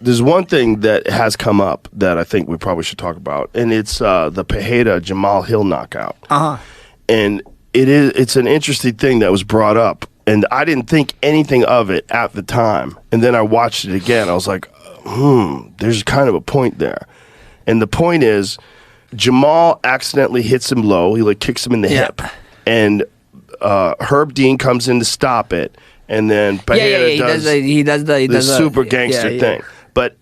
there's one thing that has come up that I think we probably should talk about, and it's the Pereira Jamahal Hill knockout. And it's an interesting thing that was brought up, and I didn't think anything of it at the time. And then I watched it again. I was like, there's kind of a point there. And the point is, Jamahal accidentally hits him low. He like kicks him in the hip, and Herb Dean comes in to stop it, and then Pereira does the super gangster thing. But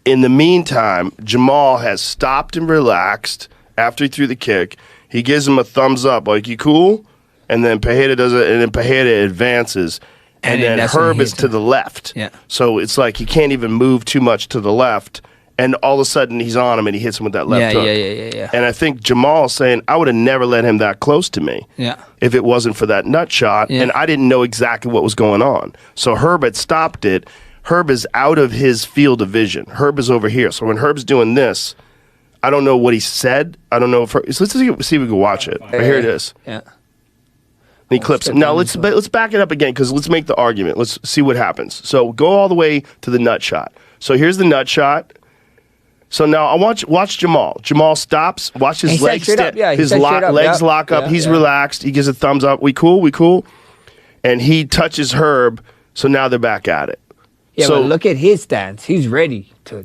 in the meantime, Jamahal has stopped and relaxed after he threw the kick. He gives him a thumbs up, like, you cool? And then Pereira does it, and then Pereira advances. And then Herb is to the left. So it's like he can't even move too much to the left. And all of a sudden, he's on him, and he hits him with that left hook. And I think Jamahal saying, I would have never let him that close to me if it wasn't for that nut shot, and I didn't know exactly what was going on. So Herb had stopped it. Herb is out of his field of vision. Herb is over here. So when Herb's doing this, I don't know what he said. I don't know if let's see if we can watch it. Right, here it is. And he clips him. Now let's back it up again, because let's make the argument. Let's see what happens. So go all the way to the nut shot. So here's the nut shot. So now I watch Jamahal. Jamahal stops. Watch his legs his legs lock up. He's relaxed. He gives a thumbs up. We cool? We cool? And he touches Herb. So now they're back at it. So look at his stance. He's ready to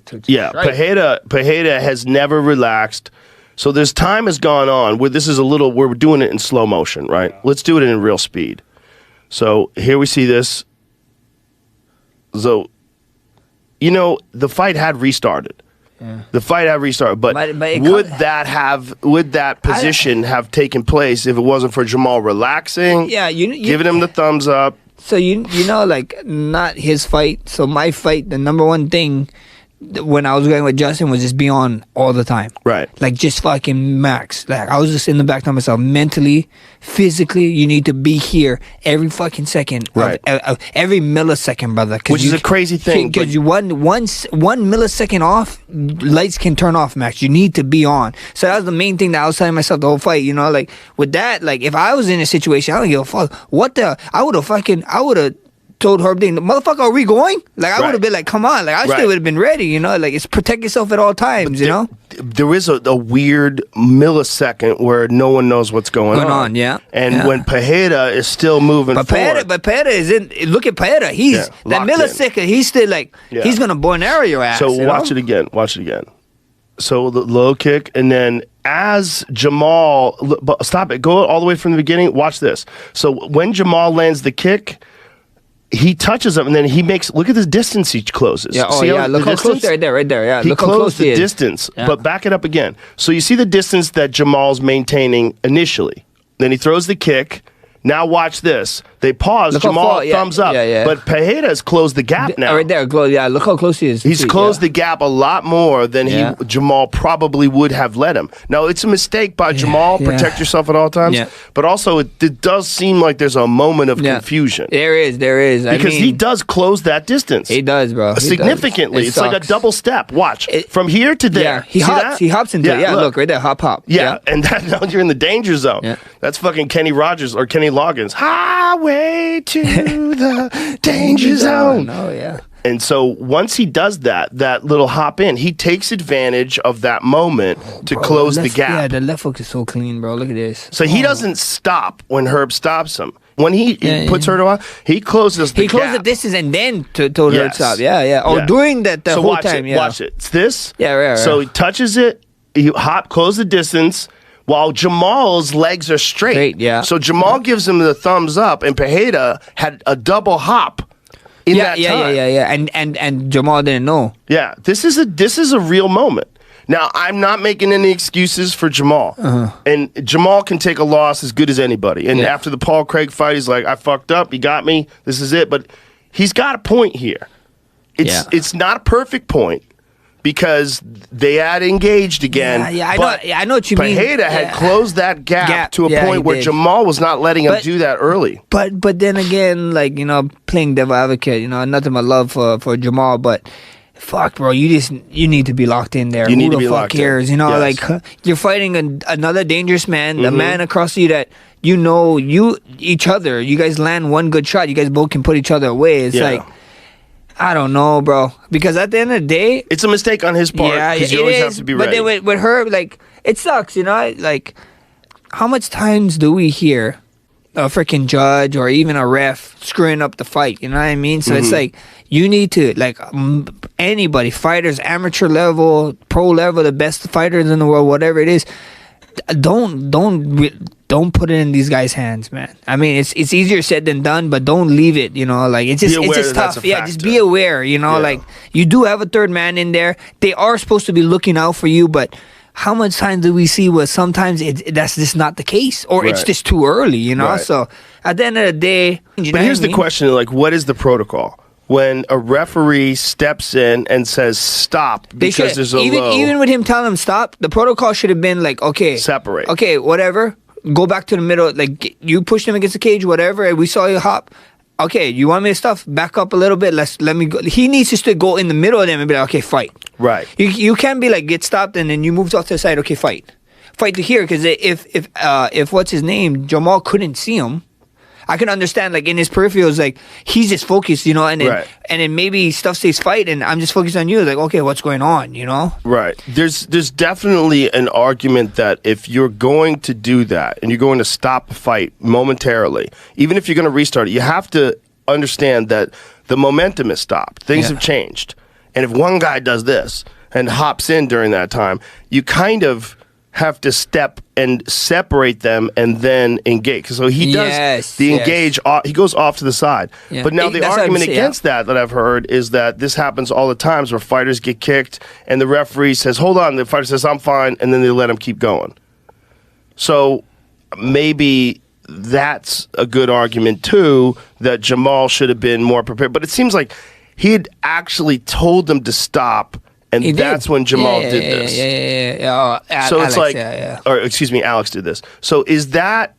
Pereira has never relaxed. So this time has gone on where this is we're doing it in slow motion, right? Let's do it in real speed. So here we see this. So, the fight had restarted. The fight had restarted, but would that position have taken place if it wasn't for Jamahal relaxing? Giving him the thumbs up. So like, not his fight. So my fight, the number one thing when I was going with Justin was just be on all the time. Right. Like, just fucking max. Like, I was just in the back to myself, mentally, physically, you need to be here every fucking second. Right. Every millisecond, brother. Which is a crazy thing. Because one millisecond off, lights can turn off, Max. You need to be on. So that was the main thing that I was telling myself the whole fight, like, with that, like, if I was in a situation, I don't give a fuck. I would have told Herb Dean, motherfucker, are we going? Like, I would have been like, come on. Like, I still would have been ready, like, it's protect yourself at all times, There is a weird millisecond where no one knows what's going on. And when Pereira is still moving forward. But Pereira is in, look at Pereira. He's, that millisecond, he's still like, he's going to Bornero your ass. So watch it again. So the low kick, and then as Jamahal, stop it, go all the way from the beginning. Watch this. So when Jamahal lands the kick, he touches him, and then he makes, look at the distance he closes. Look how close right there. Yeah, he closed the distance, but back it up again. So you see the distance that Jamal's maintaining initially. Then he throws the kick. Now watch this. They pause. Jamahal thumbs up. But Pereira has closed the gap now. Right there. Look how close he is. He's closed the gap a lot more than Jamahal probably would have let him. Now, it's a mistake by Jamahal. Protect yourself at all times. But also, it does seem like there's a moment of confusion. There is. Because he does close that distance. He does, bro. Significantly. It's like a double step. Watch. From here to there. He hops into it. Look, right there. Hop. And now you're in the danger zone. That's fucking Kenny Rogers or Kenny Loggins. Highway to the danger zone. And so once he does that little hop in, he takes advantage of that moment to close the gap. Yeah, the left hook is so clean, bro. Look at this. So he doesn't stop when Herb stops him. When he puts Herb on, he closes the gap. He closed the distance and then told her to stop. Oh, during that the whole time. Watch it. It's this. Right. So he touches it, he close the distance, while Jamal's legs are straight. So Jamahal gives him the thumbs up, and Pereira had a double hop in that time. And Jamahal didn't know. Yeah, this is a real moment. Now, I'm not making any excuses for Jamahal. And Jamahal can take a loss as good as anybody. And after the Paul Craig fight, he's like, I fucked up, he got me, this is it. But he's got a point here. It's not a perfect point, because they had engaged again. I know what you mean. Pereira had closed that gap to a point where Jamahal was not letting him do that early. But then again, like, playing devil advocate, nothing but love for Jamahal, but fuck, bro, you need to be locked in there. You need to be locked in. Like, you're fighting another dangerous man, the man across you that each other. You guys land one good shot, you guys both can put each other away. It's like, I don't know, bro. Because at the end of the day, it's a mistake on his part. Yeah, because you always have to be ready. But then with her, like, it sucks, you know. Like, how much times do we hear a freaking judge or even a ref screwing up the fight? You know what I mean? So it's like you need to, like, anybody, fighters, amateur level, pro level, the best fighters in the world, whatever it is. Don't put it in these guys' hands, man. I mean, it's easier said than done, but don't leave it, you know. Like, it's just tough. Yeah, just be aware, you know. Like, you do have a third man in there. They are supposed to be looking out for you, but how much time do we see where sometimes that's just not the case, or it's just too early, you know? So at the end of the day, but here's the question: like, what is the protocol when a referee steps in and says stop because there's a low? Even with him telling him stop, the protocol should have been like, okay, separate. Okay, whatever. Go back to the middle. Like, you pushed him against the cage, whatever. And we saw you hop. Okay, you want me to stuff? Back up a little bit. Let me go. He needs just to go in the middle of them and be like, okay, fight. Right. You can't be like, get stopped and then you moved off to the side. Okay, fight to here, because if what's his name, Jamal couldn't see him, I can understand, like, in his peripherals, like, he's just focused, you know, and then maybe stuff says fight, and I'm just focused on you, like, okay, what's going on, you know? Right. There's definitely an argument that if you're going to do that and you're going to stop a fight momentarily, even if you're going to restart it, you have to understand that the momentum is stopped. Things have changed. And if one guy does this and hops in during that time, you kind of have to step and separate them and then engage. So he does the engage, he goes off to the side. Yeah. But now the argument against that I've heard is that this happens all the times where fighters get kicked and the referee says, hold on, the fighter says, I'm fine, and then they let him keep going. So maybe that's a good argument too, that Jamal should have been more prepared. But it seems like he had actually told them to stop, and that's when Jamal did this. So Alex, it's like, or excuse me, Alex did this. So is that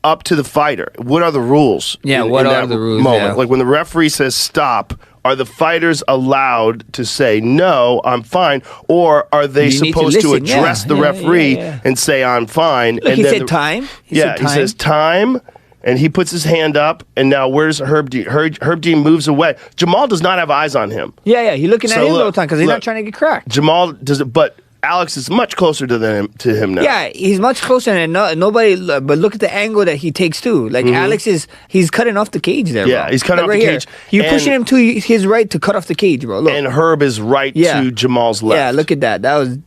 up to the fighter? What are the rules? Yeah, what are the rules? Moment? Like when the referee says stop, are the fighters allowed to say, no, I'm fine? Or are they supposed to address the referee and say, I'm fine? Look, and he said time. He says time. And he puts his hand up, and now where's Herb Dean? Herb Dean moves away. Jamal does not have eyes on him. Yeah, he's looking at him the whole time because he's not trying to get cracked. Jamal does it, but Alex is much closer to him now. Yeah, he's much closer, and nobody. But look at the angle that he takes too. Like Alex he's cutting off the cage there. Yeah, bro. He's cutting off the cage. You're pushing him to his right to cut off the cage, bro. Look. And Herb is right to Jamal's left. Yeah, look at that. That was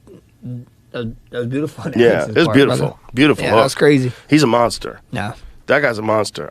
beautiful. Yeah, it was beautiful. Beautiful. Yeah, that was crazy. He's a monster. Yeah. That guy's a monster.